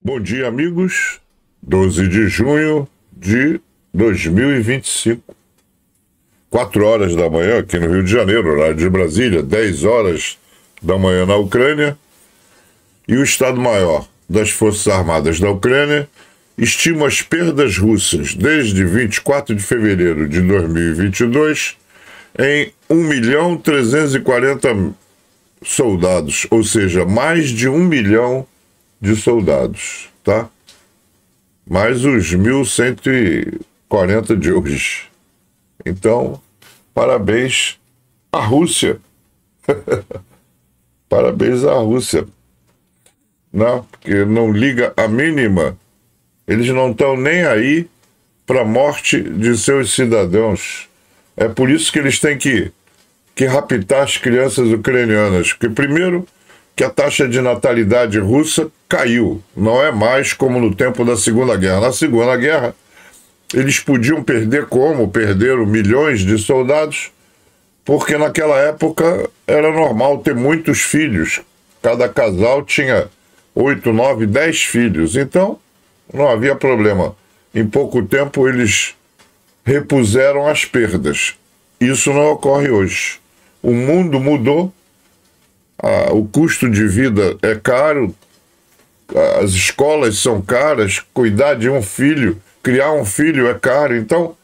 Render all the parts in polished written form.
Bom dia, amigos. 12 de junho de 2025. 4 horas da manhã aqui no Rio de Janeiro, horário de Brasília, 10 horas da manhã na Ucrânia. E o Estado-Maior das Forças Armadas da Ucrânia estima as perdas russas desde 24 de fevereiro de 2022 em 1.340.000 soldados, ou seja, mais de 1 milhão de soldados, tá? Mais os 1.140 de hoje. Então, parabéns à Rússia. Parabéns à Rússia. Não, porque não liga a mínima. Eles não estão nem aí para a morte de seus cidadãos. É por isso que eles têm que raptar as crianças ucranianas. Porque, primeiro, que a taxa de natalidade russa caiu. Não é mais como no tempo da Segunda Guerra. Na Segunda Guerra, eles podiam perder como? Perderam milhões de soldados, porque naquela época era normal ter muitos filhos. Cada casal tinha 8, 9, 10 filhos. Então, não havia problema. Em pouco tempo, eles repuseram as perdas. Isso não ocorre hoje. O mundo mudou, o custo de vida é caro, as escolas são caras, cuidar de um filho, criar um filho é caro. Então,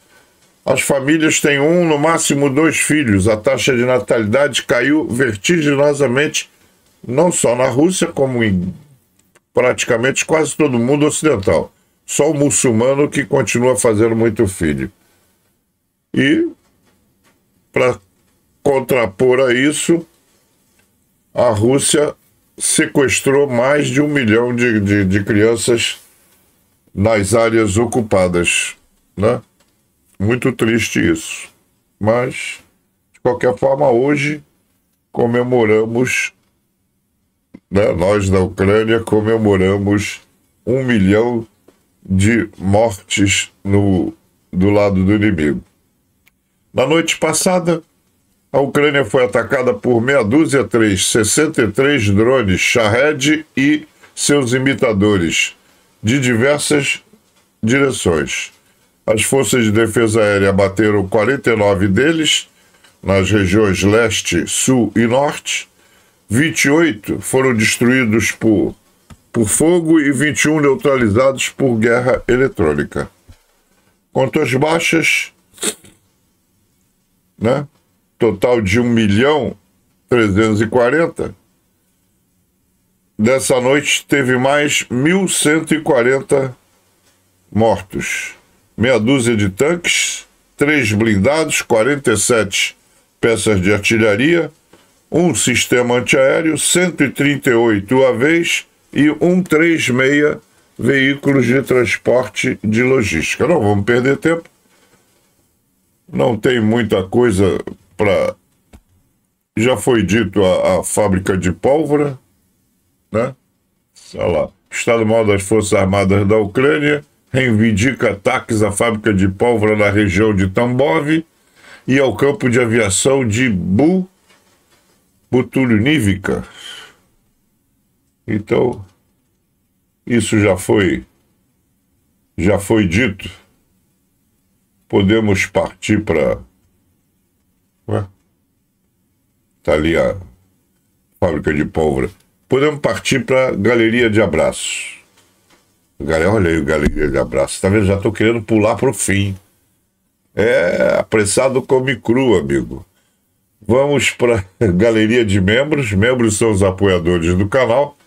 as famílias têm um, no máximo 2 filhos. A taxa de natalidade caiu vertiginosamente, não só na Rússia, como em praticamente quase todo mundo ocidental. Só o muçulmano que continua fazendo muito filho. E, para contrapor a isso, a Rússia sequestrou mais de 1 milhão de crianças nas áreas ocupadas, né? Muito triste isso. Mas, de qualquer forma, hoje comemoramos, né? Nós da Ucrânia comemoramos 1 milhão de mortes do lado do inimigo. Na noite passada, a Ucrânia foi atacada por meia dúzia 63 drones Shahed e seus imitadores, de diversas direções. As forças de defesa aérea abateram 49 deles, nas regiões leste, sul e norte. 28 foram destruídos por fogo e 21 neutralizados por guerra eletrônica. Quanto às baixas, né? Total de 1.340.000. Dessa noite teve mais 1.140 mortos. Meia dúzia de tanques, 3 blindados, 47 peças de artilharia, um sistema antiaéreo, 138 UAVs e 136 veículos de transporte de logística. Não vamos perder tempo. Não tem muita coisa para... Já foi dito a fábrica de pólvora, né? Olha lá. O Estado-Maior das Forças Armadas da Ucrânia reivindica ataques à fábrica de pólvora na região de Tambov e ao campo de aviação de Buturnivka. Então, isso já foi dito. Podemos partir para... Está ali a fábrica de pólvora. Podemos partir para a galeria de abraços. Olha aí a galeria de abraços. Tá vendo? Já estou querendo pular para o fim. Apressado come cru, amigo. Vamos para a galeria de membros. Membros são os apoiadores do canal.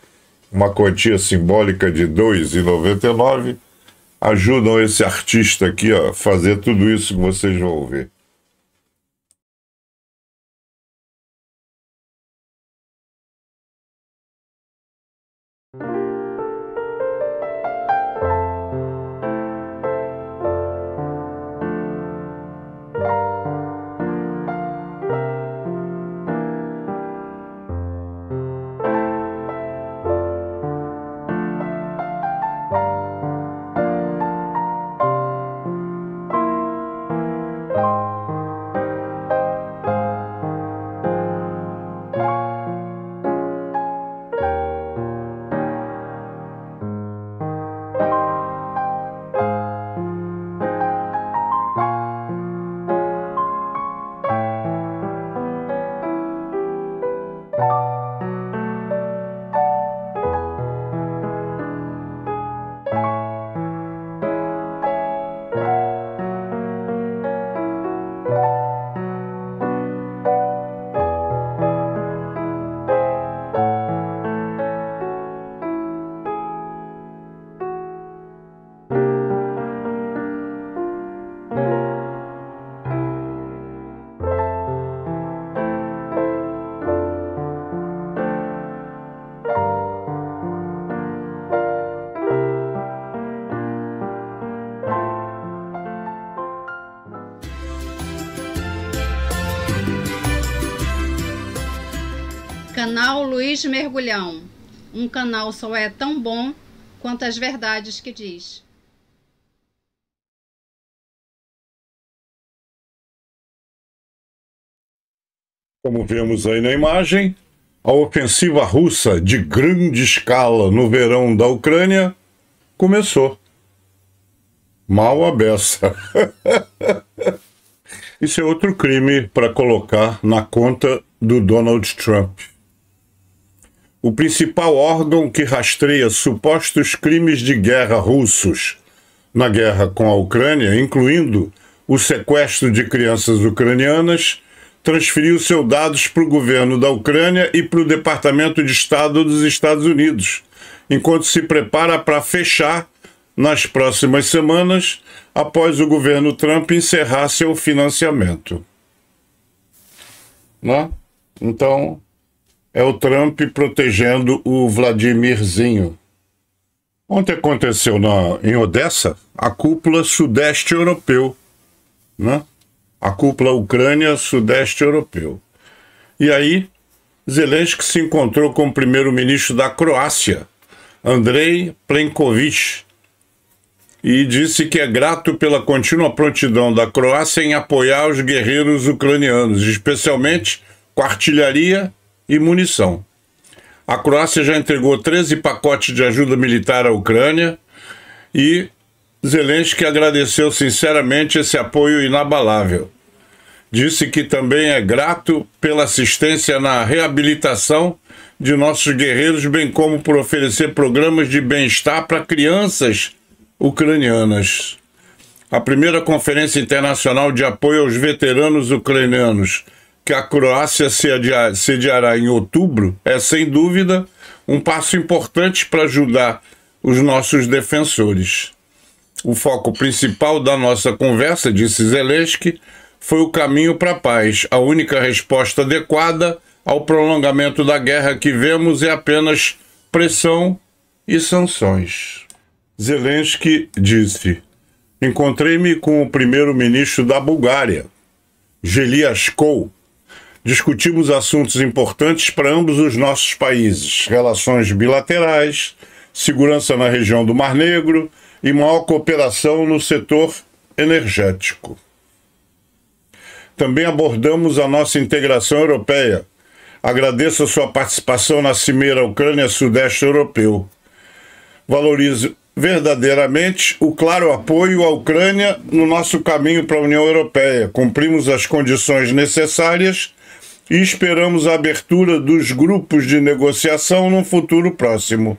Uma quantia simbólica de R$ 2,99. Ajudam esse artista aqui a fazer tudo isso que vocês vão ver. Canal Luiz Mergulhão. Um canal só é tão bom quanto as verdades que diz. Como vemos aí na imagem, a ofensiva russa de grande escala no verão da Ucrânia começou. Mal a beça. Isso é outro crime para colocar na conta do Donald Trump. O principal órgão que rastreia supostos crimes de guerra russos na guerra com a Ucrânia, incluindo o sequestro de crianças ucranianas, transferiu seus dados para o governo da Ucrânia e para o Departamento de Estado dos Estados Unidos, enquanto se prepara para fechar nas próximas semanas, após o governo Trump encerrar seu financiamento. Né? Então, é o Trump protegendo o Vladimirzinho. Ontem aconteceu em Odessa a cúpula sudeste europeu, né? A cúpula Ucrânia sudeste europeu. E aí, Zelensky se encontrou com o primeiro-ministro da Croácia, Andrej Plenković, e disse que é grato pela contínua prontidão da Croácia em apoiar os guerreiros ucranianos, especialmente com artilharia e munição. A Croácia já entregou 13 pacotes de ajuda militar à Ucrânia e Zelensky agradeceu sinceramente esse apoio inabalável. Disse que também é grato pela assistência na reabilitação de nossos guerreiros, bem como por oferecer programas de bem-estar para crianças ucranianas. A primeira Conferência Internacional de Apoio aos Veteranos Ucranianos, que a Croácia sediará em outubro, é sem dúvida um passo importante para ajudar os nossos defensores. O foco principal da nossa conversa, disse Zelensky, foi o caminho para a paz. A única resposta adequada ao prolongamento da guerra que vemos é apenas pressão e sanções. Zelensky disse: encontrei-me com o primeiro-ministro da Bulgária, Geliashkou. Discutimos assuntos importantes para ambos os nossos países, relações bilaterais, segurança na região do Mar Negro e maior cooperação no setor energético. Também abordamos a nossa integração europeia. Agradeço a sua participação na Cimeira Ucrânia Sudeste Europeu. Valorizo verdadeiramente o claro apoio à Ucrânia no nosso caminho para a União Europeia. Cumprimos as condições necessárias e esperamos a abertura dos grupos de negociação no futuro próximo.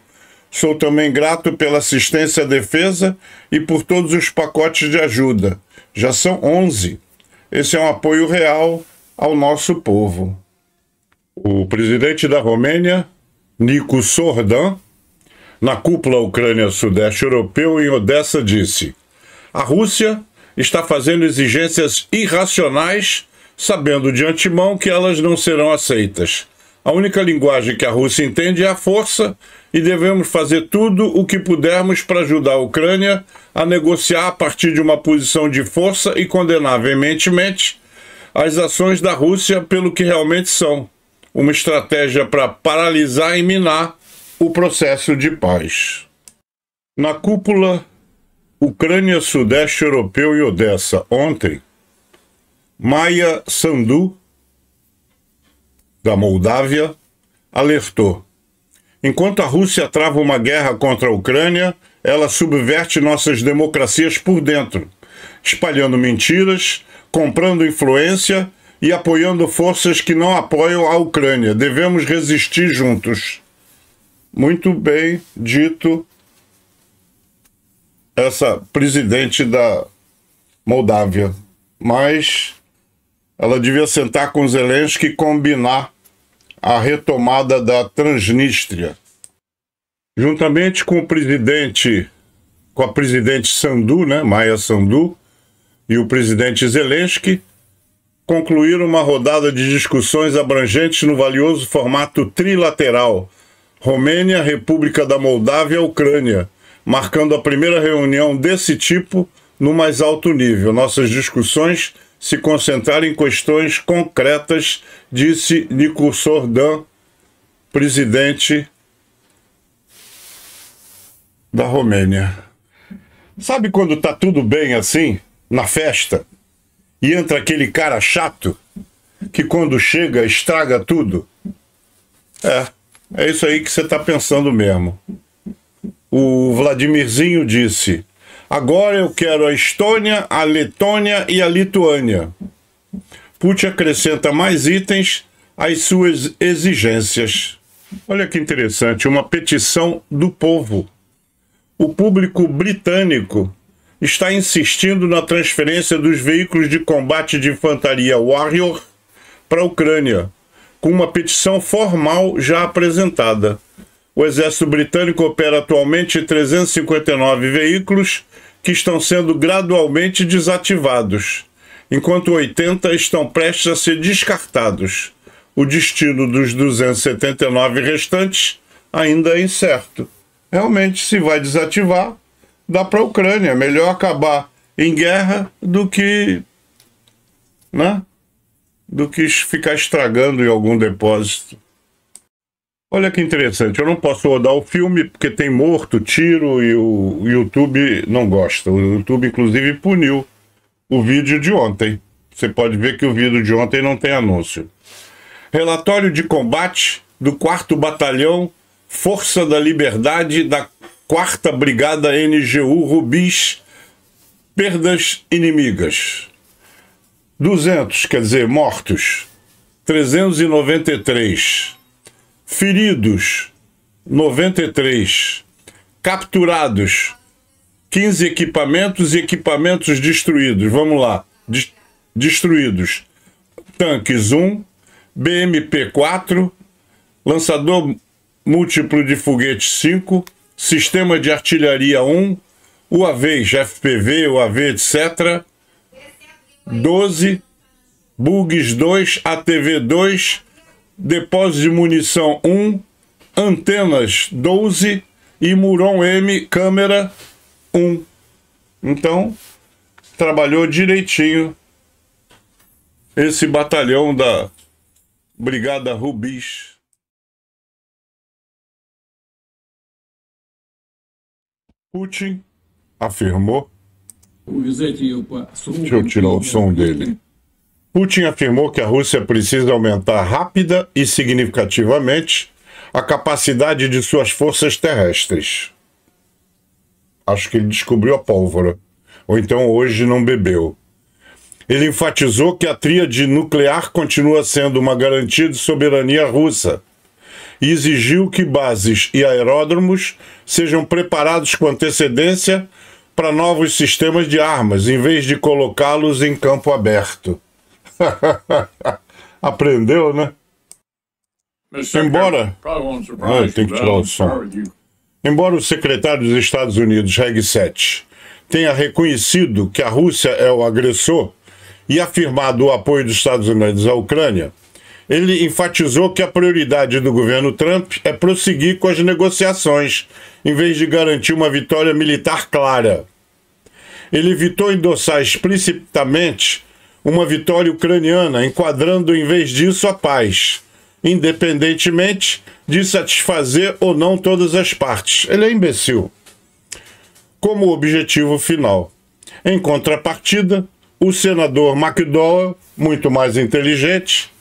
Sou também grato pela assistência à defesa e por todos os pacotes de ajuda. Já são 11. Esse é um apoio real ao nosso povo. O presidente da Romênia, Nicu Sordan, na cúpula Ucrânia Sudeste Europeu em Odessa, disse: a Rússia está fazendo exigências irracionais, sabendo de antemão que elas não serão aceitas. A única linguagem que a Rússia entende é a força e devemos fazer tudo o que pudermos para ajudar a Ucrânia a negociar a partir de uma posição de força e condenar veementemente as ações da Rússia pelo que realmente são, uma estratégia para paralisar e minar o processo de paz. Na cúpula Ucrânia Sudeste Europeu em Odessa, ontem, Maia Sandu, da Moldávia, alertou: enquanto a Rússia trava uma guerra contra a Ucrânia, ela subverte nossas democracias por dentro, espalhando mentiras, comprando influência e apoiando forças que não apoiam a Ucrânia. Devemos resistir juntos. Muito bem dito essa presidente da Moldávia, mas ela devia sentar com Zelensky e combinar a retomada da Transnistria. Juntamente com a presidente Sandu, né, Maia Sandu, e o presidente Zelensky, concluíram uma rodada de discussões abrangentes no valioso formato trilateral Romênia, República da Moldávia e Ucrânia, marcando a primeira reunião desse tipo no mais alto nível. Nossas discussões se concentraram em questões concretas, disse Nicu Sordan presidente da Romênia. Sabe quando tá tudo bem assim, na festa, e entra aquele cara chato, que quando chega estraga tudo? É isso aí que você tá pensando mesmo. O Vladimirzinho disse: agora eu quero a Estônia, a Letônia e a Lituânia. Putin acrescenta mais itens às suas exigências. Olha que interessante, uma petição do povo. O público britânico está insistindo na transferência dos veículos de combate de infantaria Warrior para a Ucrânia, com uma petição formal já apresentada. O exército britânico opera atualmente 359 veículos que estão sendo gradualmente desativados, enquanto 80 estão prestes a ser descartados. O destino dos 279 restantes ainda é incerto. Realmente, se vai desativar, dá para a Ucrânia. É melhor acabar em guerra do que, né? Do que ficar estragando em algum depósito. Olha que interessante, eu não posso rodar o filme porque tem morto, tiro, e o YouTube não gosta. O YouTube, inclusive, puniu o vídeo de ontem. Você pode ver que o vídeo de ontem não tem anúncio. Relatório de combate do 4º Batalhão Força da Liberdade da 4ª Brigada NGU Rubis. Perdas inimigas. 200, quer dizer, mortos. 393. Feridos, 93. Capturados, 15 equipamentos e equipamentos destruídos. Vamos lá. Destruídos. Tanques 1, BMP 4, lançador múltiplo de foguete 5, sistema de artilharia 1, UAVs, FPV, UAV, etc. 12, bugs 2, ATV 2, depósito de munição 1, antenas 12 e Muron M câmera 1. Então, trabalhou direitinho esse batalhão da Brigada Rubis. Putin afirmou... Deixa eu tirar o som dele. Putin afirmou que a Rússia precisa aumentar rápida e significativamente a capacidade de suas forças terrestres. Acho que ele descobriu a pólvora. Ou então hoje não bebeu. Ele enfatizou que a tríade nuclear continua sendo uma garantia de soberania russa e exigiu que bases e aeródromos sejam preparados com antecedência para novos sistemas de armas, em vez de colocá-los em campo aberto. Aprendeu, né? Embora... tem que tirar o som. Embora o secretário dos Estados Unidos, Hegseth, tenha reconhecido que a Rússia é o agressor e afirmado o apoio dos Estados Unidos à Ucrânia, ele enfatizou que a prioridade do governo Trump é prosseguir com as negociações, em vez de garantir uma vitória militar clara. Ele evitou endossar explicitamente uma vitória ucraniana, enquadrando em vez disso a paz, independentemente de satisfazer ou não todas as partes. Ele é imbecil. Como objetivo final. Em contrapartida, o senador McDowell, muito mais inteligente,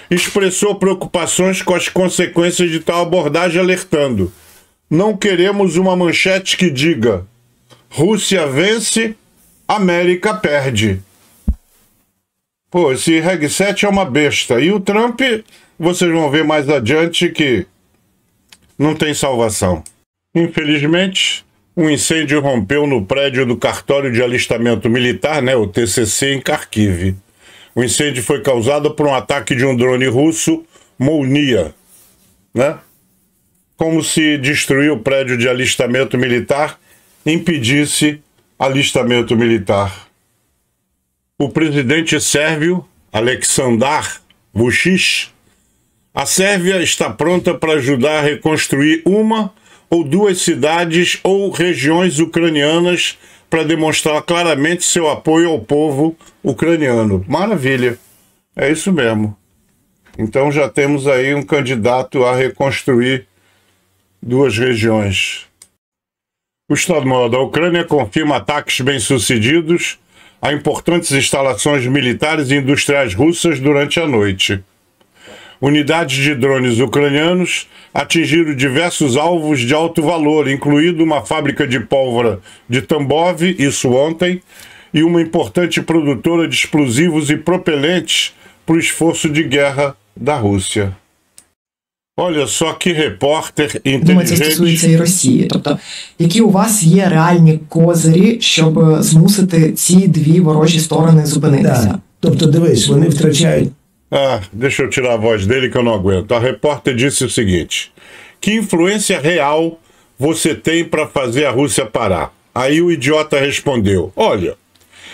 expressou preocupações com as consequências de tal abordagem, alertando: não queremos uma manchete que diga Rússia vence, América perde. Pô, esse Hegseth é uma besta. E o Trump, vocês vão ver mais adiante que não tem salvação. Infelizmente, um incêndio rompeu no prédio do cartório de alistamento militar, né, o TCC, em Kharkiv. O incêndio foi causado por um ataque de um drone russo, Molnia, né? Como se destruir o prédio de alistamento militar impedisse alistamento militar. O presidente sérvio, Aleksandar Vučić, a Sérvia está pronta para ajudar a reconstruir uma ou duas cidades ou regiões ucranianas para demonstrar claramente seu apoio ao povo ucraniano. Maravilha. É isso mesmo. Então já temos aí um candidato a reconstruir duas regiões. O Estado-Maior da Ucrânia confirma ataques bem-sucedidos a importantes instalações militares e industriais russas durante a noite. Unidades de drones ucranianos atingiram diversos alvos de alto valor, incluindo uma fábrica de pólvora de Tambov, isso ontem, e uma importante produtora de explosivos e propelentes para o esforço de guerra da Rússia. Olha só que repórter Думаю, це стосується і Росії. Тобто, які у вас є реальні козирі, щоб змусити ці дві ворожі сторони зупинитися? Так. Тобто, дивись, вони втрачають. Deixa eu tirar a voz dele que eu não aguento. A repórter disse o seguinte: que influência real você tem para fazer a Rússia parar? Aí o idiota respondeu: olha,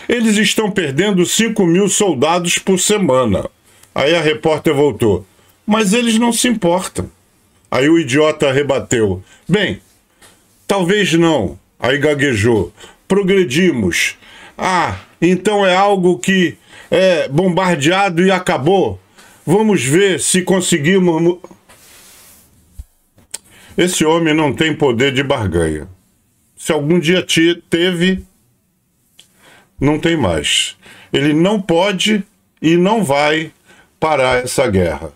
eles estão perdendo 5.000 soldados por semana. Aí a repórter voltou: mas eles não se importam. Aí o idiota rebateu: bem, talvez não. Aí gaguejou: progredimos. Então é algo que é bombardeado e acabou. Vamos ver se conseguimos. Esse homem não tem poder de barganha. Se algum dia teve, não tem mais. Ele não pode e não vai parar essa guerra.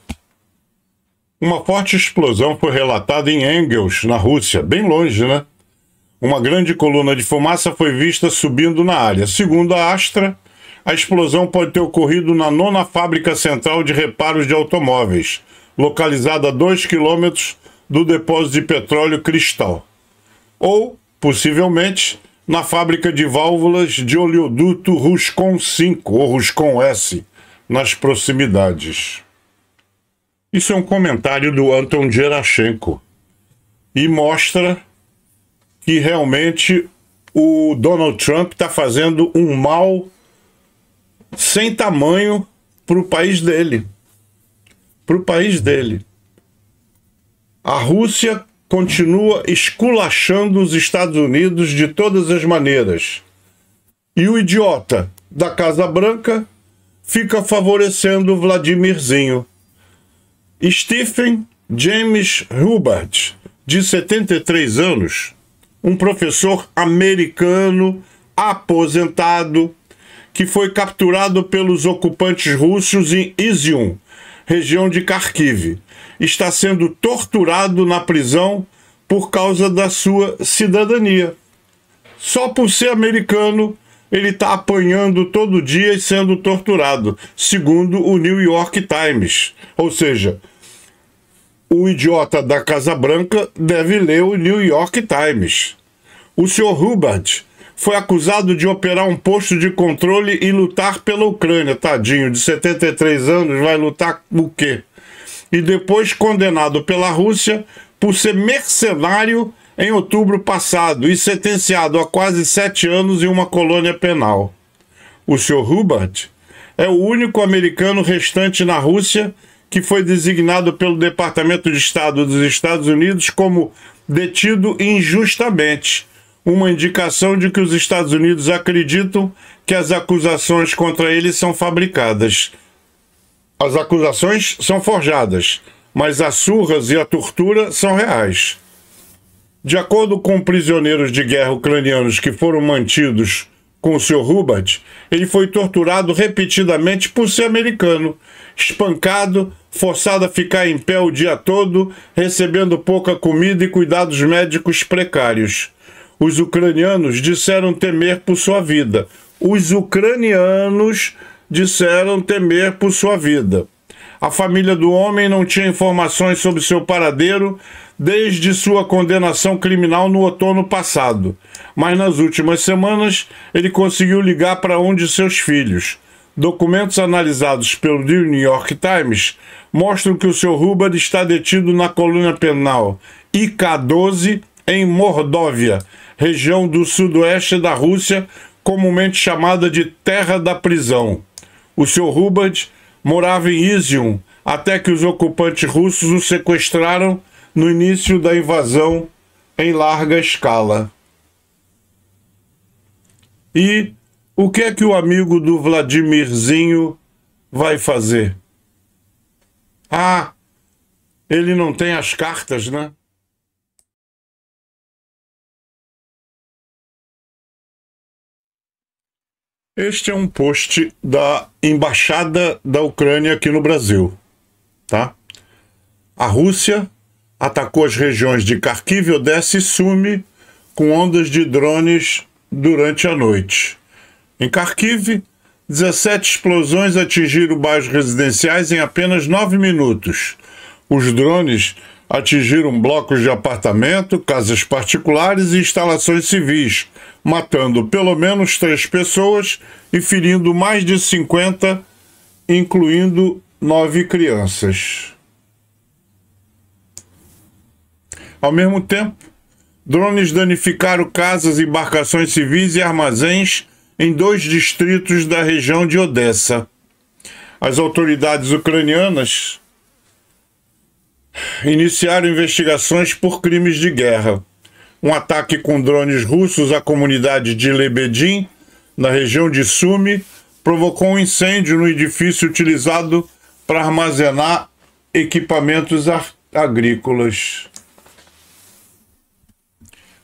Uma forte explosão foi relatada em Engels, na Rússia, bem longe, né? Uma grande coluna de fumaça foi vista subindo na área. Segundo a Astra, a explosão pode ter ocorrido na 9ª fábrica central de reparos de automóveis, localizada a 2 quilômetros do depósito de petróleo Cristal. Ou, possivelmente, na fábrica de válvulas de oleoduto Ruscon 5, ou Ruscon S, nas proximidades. Isso é um comentário do Anton Gerashenko e mostra que realmente o Donald Trump está fazendo um mal sem tamanho para o país dele. Para o país dele. A Rússia continua esculachando os Estados Unidos de todas as maneiras. E o idiota da Casa Branca fica favorecendo o Vladimirzinho. Stephen James Hubbard, de 73 anos, um professor americano aposentado que foi capturado pelos ocupantes russos em Izium, região de Kharkiv. Está sendo torturado na prisão por causa da sua cidadania. Só por ser americano, ele está apanhando todo dia e sendo torturado, segundo o New York Times. Ou seja, o idiota da Casa Branca deve ler o New York Times. O Sr. Hubbard foi acusado de operar um posto de controle e lutar pela Ucrânia. Tadinho, de 73 anos, vai lutar o quê? E depois condenado pela Rússia por ser mercenário em outubro passado e sentenciado a quase 7 anos em uma colônia penal. O Sr. Hubbard é o único americano restante na Rússia que foi designado pelo Departamento de Estado dos Estados Unidos como detido injustamente, uma indicação de que os Estados Unidos acreditam que as acusações contra ele são fabricadas. As acusações são forjadas, mas as surras e a tortura são reais. De acordo com prisioneiros de guerra ucranianos que foram mantidos com o Sr. Hubbard, ele foi torturado repetidamente por ser americano, espancado, forçado a ficar em pé o dia todo, recebendo pouca comida e cuidados médicos precários. Os ucranianos disseram temer por sua vida. Os ucranianos disseram temer por sua vida. A família do homem não tinha informações sobre seu paradeiro desde sua condenação criminal no outono passado, mas nas últimas semanas ele conseguiu ligar para um de seus filhos. Documentos analisados pelo The New York Times mostram que o Sr. Hubbard está detido na colônia penal IK-12 em Mordóvia, região do sudoeste da Rússia, comumente chamada de Terra da Prisão. O Sr. Hubbard morava em Izium até que os ocupantes russos o sequestraram no início da invasão em larga escala. E o que é que o amigo do Vladimirzinho vai fazer? Ah, ele não tem as cartas, né? Este é um post da Embaixada da Ucrânia aqui no Brasil, tá? A Rússia atacou as regiões de Kharkiv, Odessa e Sumi com ondas de drones durante a noite. Em Kharkiv, 17 explosões atingiram bairros residenciais em apenas 9 minutos. Os drones atingiram blocos de apartamento, casas particulares e instalações civis, matando pelo menos 3 pessoas e ferindo mais de 50, incluindo 9 crianças. Ao mesmo tempo, drones danificaram casas, embarcações civis e armazéns em 2 distritos da região de Odessa. As autoridades ucranianas iniciaram investigações por crimes de guerra. Um ataque com drones russos à comunidade de Lebedin, na região de Sumi, provocou um incêndio no edifício utilizado para armazenar equipamentos agrícolas.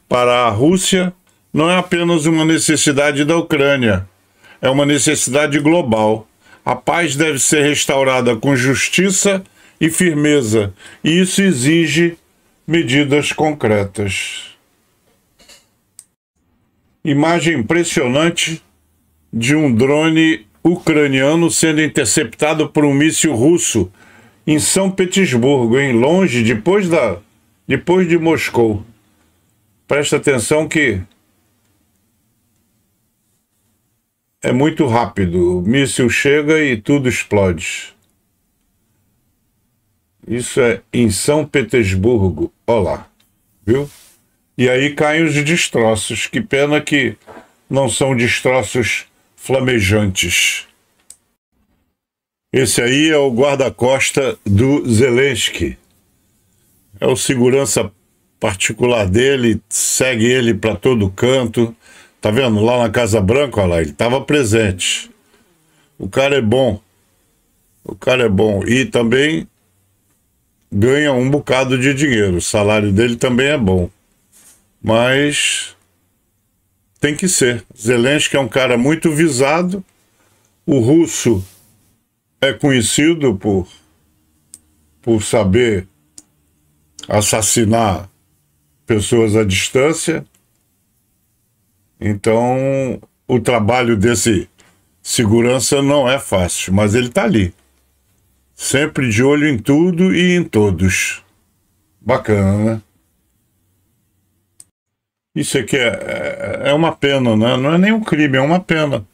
Para a Rússia, não é apenas uma necessidade da Ucrânia, é uma necessidade global. A paz deve ser restaurada com justiça e firmeza, e isso exige medidas concretas. Imagem impressionante de um drone ucraniano sendo interceptado por um míssil russo em São Petersburgo, em longe, depois de Moscou. Presta atenção que é muito rápido. O míssil chega e tudo explode. Isso é em São Petersburgo. Olha lá, viu? E aí caem os destroços. Que pena que não são destroços flamejantes. Esse aí é o guarda-costa do Zelensky. É o segurança particular dele, segue ele para todo canto. Tá vendo? Lá na Casa Branca, olha lá, ele estava presente. O cara é bom. O cara é bom. E também ganha um bocado de dinheiro. O salário dele também é bom. Mas tem que ser. Zelensky é um cara muito visado. O russo é conhecido por saber assassinar pessoas à distância. Então, o trabalho desse segurança não é fácil, mas ele está ali. Sempre de olho em tudo e em todos. Bacana, né? Isso aqui é uma pena, né? Não é nem um crime, é uma pena.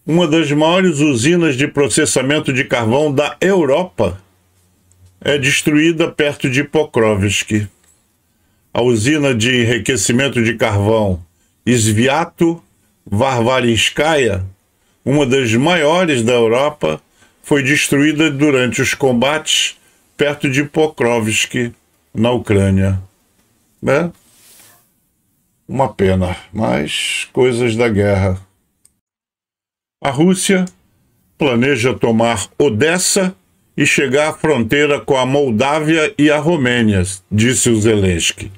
Uma das maiores usinas de processamento de carvão da Europa é destruída perto de Pokrovsk. A usina de enriquecimento de carvão Sviato Varvarinskaya, uma das maiores da Europa, foi destruída durante os combates perto de Pokrovsk, na Ucrânia. Né? Uma pena, mas coisas da guerra. A Rússia planeja tomar Odessa e chegar à fronteira com a Moldávia e a Romênia, disse o Zelensky.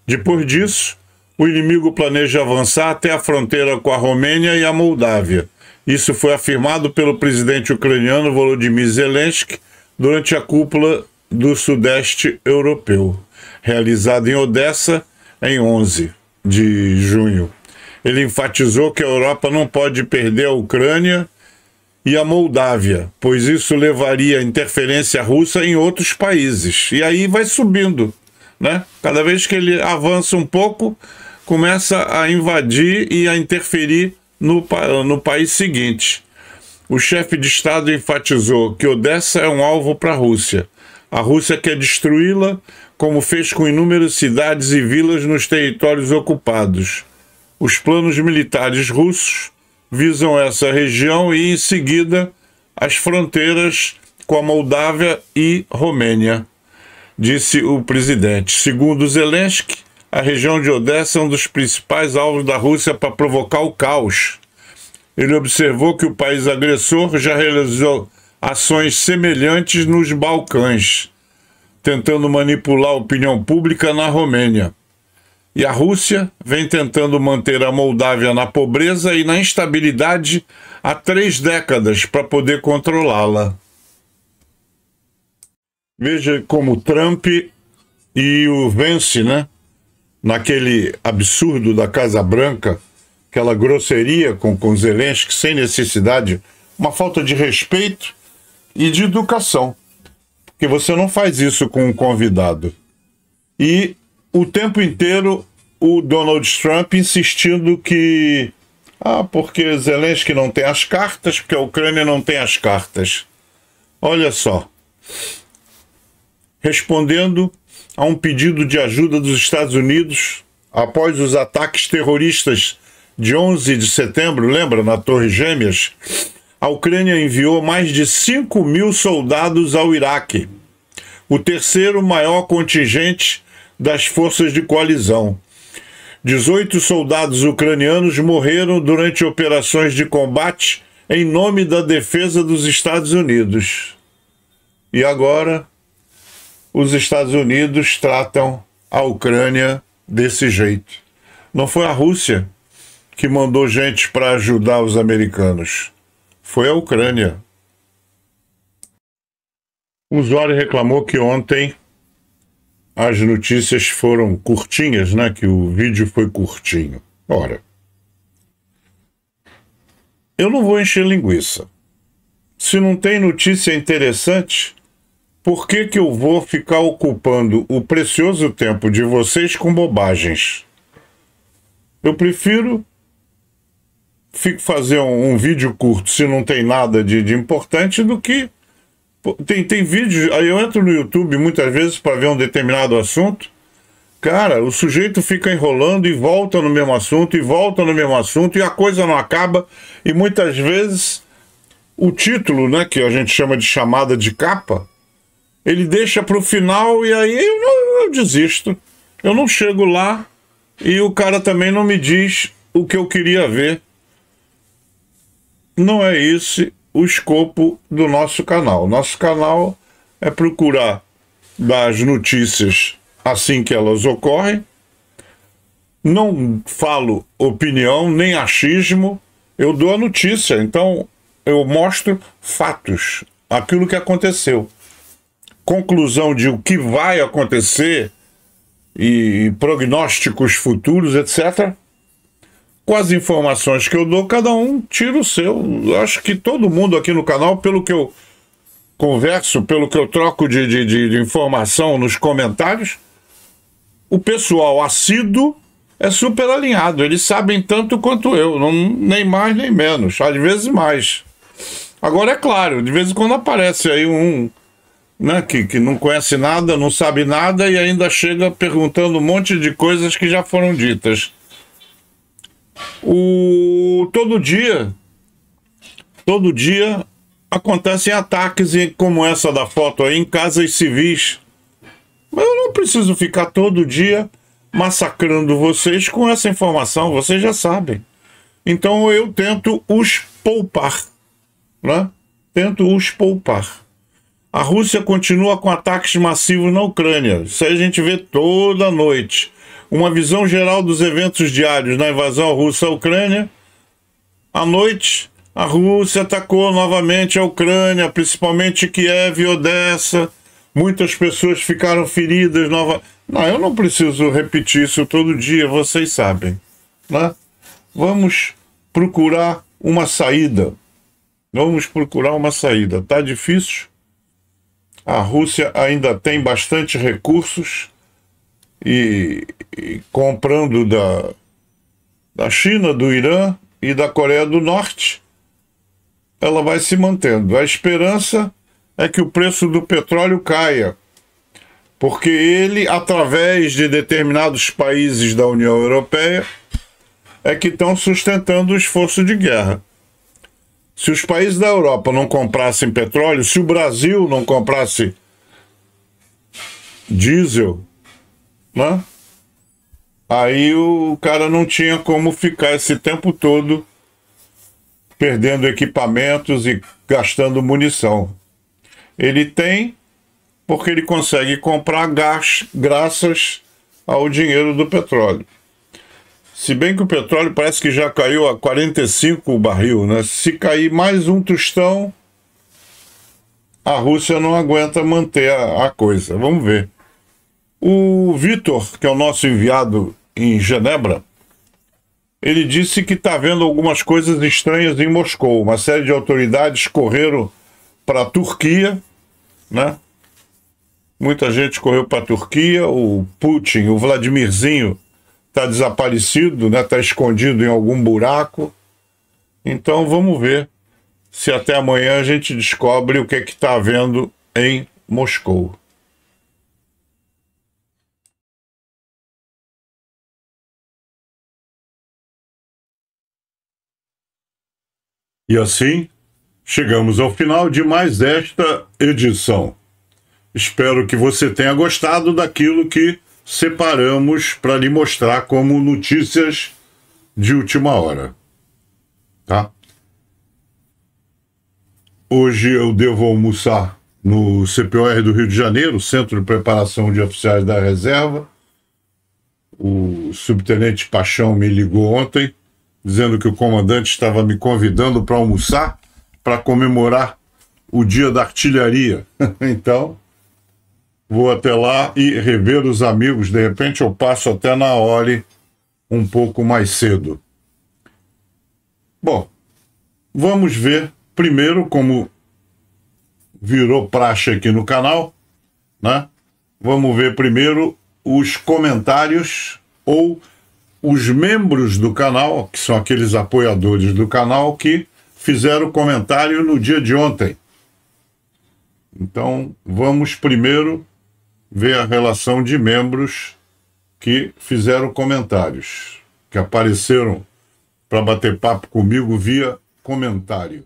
Depois disso, o inimigo planeja avançar até a fronteira com a Romênia e a Moldávia. Isso foi afirmado pelo presidente ucraniano Volodymyr Zelensky durante a cúpula do Sudeste Europeu, realizada em Odessa em 11 de junho. Ele enfatizou que a Europa não pode perder a Ucrânia e a Moldávia, pois isso levaria a interferência russa em outros países. E aí vai subindo, né? Cada vez que ele avança um pouco, começa a invadir e a interferir no país seguinte. O chefe de Estado enfatizou que Odessa é um alvo para a Rússia. A Rússia quer destruí-la, como fez com inúmeras cidades e vilas nos territórios ocupados. Os planos militares russos visam essa região e, em seguida, as fronteiras com a Moldávia e Romênia, disse o presidente. Segundo Zelensky, a região de Odessa é um dos principais alvos da Rússia para provocar o caos. Ele observou que o país agressor já realizou ações semelhantes nos Balcãs, tentando manipular a opinião pública na Romênia. E a Rússia vem tentando manter a Moldávia na pobreza e na instabilidade há 3 décadas para poder controlá-la. Veja como Trump e o Vence, né? Naquele absurdo da Casa Branca, aquela grosseria com Zelensky sem necessidade, uma falta de respeito e de educação. Porque você não faz isso com um convidado. E o tempo inteiro o Donald Trump insistindo que porque Zelensky não tem as cartas, porque a Ucrânia não tem as cartas. Olha só. Respondendo a um pedido de ajuda dos Estados Unidos após os ataques terroristas de 11 de setembro, lembra, na Torre Gêmeas, a Ucrânia enviou mais de 5.000 soldados ao Iraque, o terceiro maior contingente das forças de coalizão. 18 soldados ucranianos morreram durante operações de combate em nome da defesa dos Estados Unidos. E agora, os Estados Unidos tratam a Ucrânia desse jeito. Não foi a Rússia que mandou gente para ajudar os americanos. Foi a Ucrânia. Um usuário reclamou que ontem as notícias foram curtinhas, né? Que o vídeo foi curtinho. Ora, eu não vou encher linguiça. Se não tem notícia interessante, por que eu vou ficar ocupando o precioso tempo de vocês com bobagens? Eu prefiro fazer um vídeo curto, se não tem nada de importante, do que... Tem vídeos... Aí eu entro no YouTube muitas vezes para ver um determinado assunto. Cara, o sujeito fica enrolando e volta no mesmo assunto, e volta no mesmo assunto, e a coisa não acaba. E muitas vezes o título, né, que a gente chama de chamada de capa, ele deixa para o final e aí eu desisto. Eu não chego lá e o cara também não me diz o que eu queria ver. Não é esse o escopo do nosso canal. Nosso canal é procurar dar as notícias assim que elas ocorrem. Não falo opinião, nem achismo. Eu dou a notícia. Então eu mostro fatos, aquilo que aconteceu. Conclusão de o que vai acontecer e prognósticos futuros, etc. Com as informações que eu dou, cada um tira o seu. Eu acho que todo mundo aqui no canal, pelo que eu converso, pelo que eu troco de informação nos comentários, o pessoal assíduo é super alinhado. Eles sabem tanto quanto eu, nem mais nem menos, às vezes mais. Agora é claro, de vez em quando aparece aí né, que não conhece nada, não sabe nada e ainda chega perguntando um monte de coisas que já foram ditas. Todo dia acontecem ataques como essa da foto aí em casas civis. Mas eu não preciso ficar todo dia massacrando vocês com essa informação, vocês já sabem. Então eu tento os poupar, né? Tento os poupar. A Rússia continua com ataques massivos na Ucrânia. Isso aí a gente vê toda noite. Uma visão geral dos eventos diários na invasão russa à Ucrânia. À noite, a Rússia atacou novamente a Ucrânia, principalmente Kiev e Odessa. Muitas pessoas ficaram feridas. Não, eu não preciso repetir isso todo dia, vocês sabem, né? Vamos procurar uma saída. Vamos procurar uma saída. Tá difícil? A Rússia ainda tem bastante recursos e comprando da China, do Irã e da Coreia do Norte, ela vai se mantendo. A esperança é que o preço do petróleo caia, porque ele, através de determinados países da União Europeia, é que estão sustentando o esforço de guerra. Se os países da Europa não comprassem petróleo, se o Brasil não comprasse diesel, né? Aí o cara não tinha como ficar esse tempo todo perdendo equipamentos e gastando munição. Ele tem porque ele consegue comprar gás graças ao dinheiro do petróleo. Se bem que o petróleo parece que já caiu a 45 o barril, né? Se cair mais um tostão, a Rússia não aguenta manter a coisa. Vamos ver. O Vitor, que é o nosso enviado em Genebra, ele disse que está vendo algumas coisas estranhas em Moscou. Uma série de autoridades correram para a Turquia, né? Muita gente correu para a Turquia. O Putin, o Vladimirzinho, está desaparecido, né? Está escondido em algum buraco. Então vamos ver se até amanhã a gente descobre o que é que está havendo em Moscou. E assim, chegamos ao final de mais esta edição. Espero que você tenha gostado daquilo que separamos para lhe mostrar como notícias de última hora. Tá? Hoje eu devo almoçar no CPOR do Rio de Janeiro, Centro de Preparação de Oficiais da Reserva. O subtenente Paixão me ligou ontem, dizendo que o comandante estava me convidando para almoçar para comemorar o Dia da Artilharia. Então, vou até lá e rever os amigos. De repente eu passo até na hora um pouco mais cedo. Bom, vamos ver primeiro, como virou praxe aqui no canal, né? Vamos ver primeiro os comentários ou os membros do canal, que são aqueles apoiadores do canal que fizeram comentário no dia de ontem. Então, vamos primeiro ver a relação de membros que fizeram comentários, que apareceram para bater papo comigo via comentário.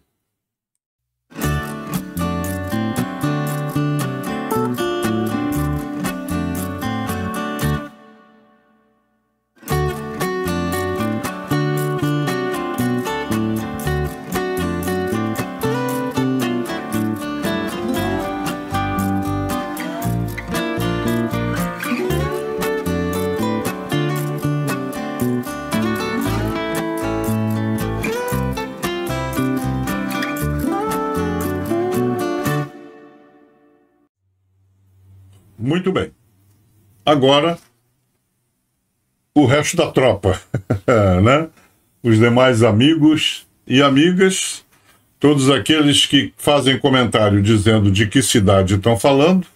Muito bem. Agora, o resto da tropa, né? Os demais amigos e amigas, todos aqueles que fazem comentário dizendo de que cidade estão falando,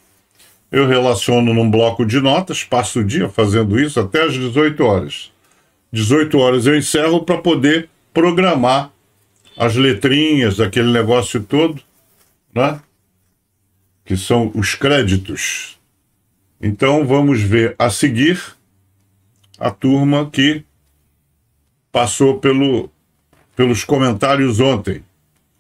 eu relaciono num bloco de notas, passo o dia fazendo isso até às 18 horas. 18 horas eu encerro para poder programar as letrinhas, aquele negócio todo, né? Que são os créditos. Então vamos ver a seguir a turma que passou pelos comentários ontem.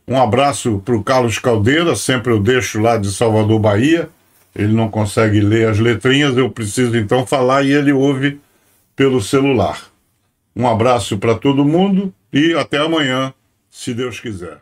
Um abraço para o Carlos Caldeira, sempre eu deixo lá de Salvador, Bahia. Ele não consegue ler as letrinhas, eu preciso então falar e ele ouve pelo celular. Um abraço para todo mundo e até amanhã, se Deus quiser.